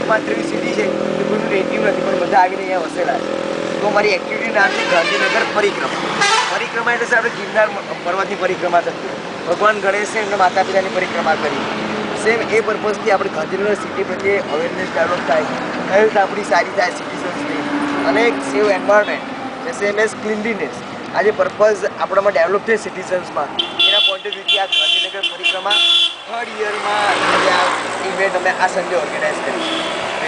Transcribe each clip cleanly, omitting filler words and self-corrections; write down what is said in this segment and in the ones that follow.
એકમાત્ર એવી સિટી છે કે કોઈનું રેટિંગ નથી પણ બધા આવીને અહીંયા વસેલા છે. તો અમારી એક્ટિવિટી નામ છે ગાંધીનગર પરિક્રમા. પરિક્રમા એટલે આપણે ગિરનાર પર્વતની પરિક્રમા થતી ભગવાન ગણેશે એમના માતા પિતાની પરિક્રમા કરી. સેમ એ પર્પઝથી આપણે ગાંધીનગર સિટી પ્રત્યે અવેરનેસ ડેવલપ થાય, હેલ્થ આપણી સારી થાય સિટીઝન્સની, અને એક save environment same as cleanliness. આ જે પર્પઝ આપણામાં ડેવલપ થાય સિટીઝન્સમાં, એના પોઈન્ટ ઓફ વ્યૂથી આ ગાંધીનગર પરિક્રમા 3rd યરમાં આ ઇવેન્ટ અમે આ સન્ડે ઓર્ગેનાઇઝ કરી.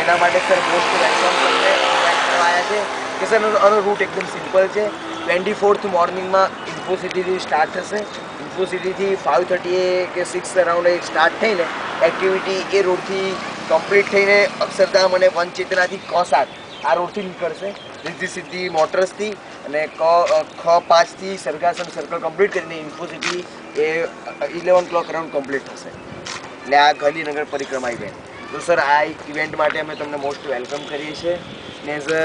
એના માટે સર મોસ્ટ વેલકમ તમને આવ્યા છે કે સર આનો રૂટ એકદમ સિમ્પલ છે. 24th મોર્નિંગમાં ઇન્ફોસિટીથી સ્ટાર્ટ થશે. ઇન્ફોસિટીથી 5:30 કે 6 અરાઉન્ડ સ્ટાર્ટ થઈને એક્ટિવિટી એ રોડથી કમ્પ્લીટ થઈને અક્ષરધામ અને વનચેતનાથી ક7 આ રોડથી નીકળશે રીતિ સિદ્ધિ મોટર્સથી, અને ખ5થી સરગાસન સર્કલ કમ્પ્લીટ કરીને ઇન્ફોસિટી એ 11 o'clock અરાઉન્ડ કમ્પ્લીટ થશે. એટલે આ ગાંધીનગર પરિક્રમા ઇવેન્ટ. તો સર આ ઇવેન્ટ માટે અમે તમને મોસ્ટ વેલકમ કરીએ છીએ. ને એઝ અ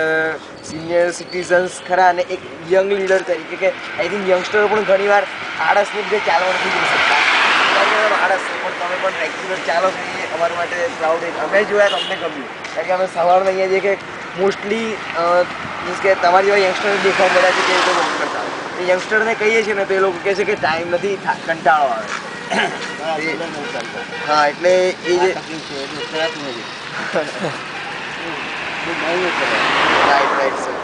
સિનિયર સિટીઝન્સ ખરા અને એક યંગ લીડર તરીકે કે આઈ થિંક યંગસ્ટરો પણ ઘણીવાર આળસની લીધે ચાલવા નથી જઈ શકતા. આળસ પણ તમે પણ રેગ્યુલર ચાલો છો એ અમારા માટે પ્રાઉડ. અમે જોયા તમને ગમ્યું કારણ કે અમે સવારમાં અહીંયા જઈએ કે મોસ્ટલી મીન્સ કે તમારી જેવા યંગસ્ટર દેખાઈ મળ્યા છે કે એ લોકો વોક કરતા હોય. એ યંગસ્ટરને કહીએ છીએ ને તો એ લોકો કહે છે કે ટાઈમ નથી, કંટાળો આવે. હા એટલે એ જે રાઈટ સર.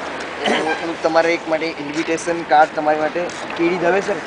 હું તમારે એક માટે ઇન્વિટેશન કાર્ડ તમારી માટે કેડી દવે સર.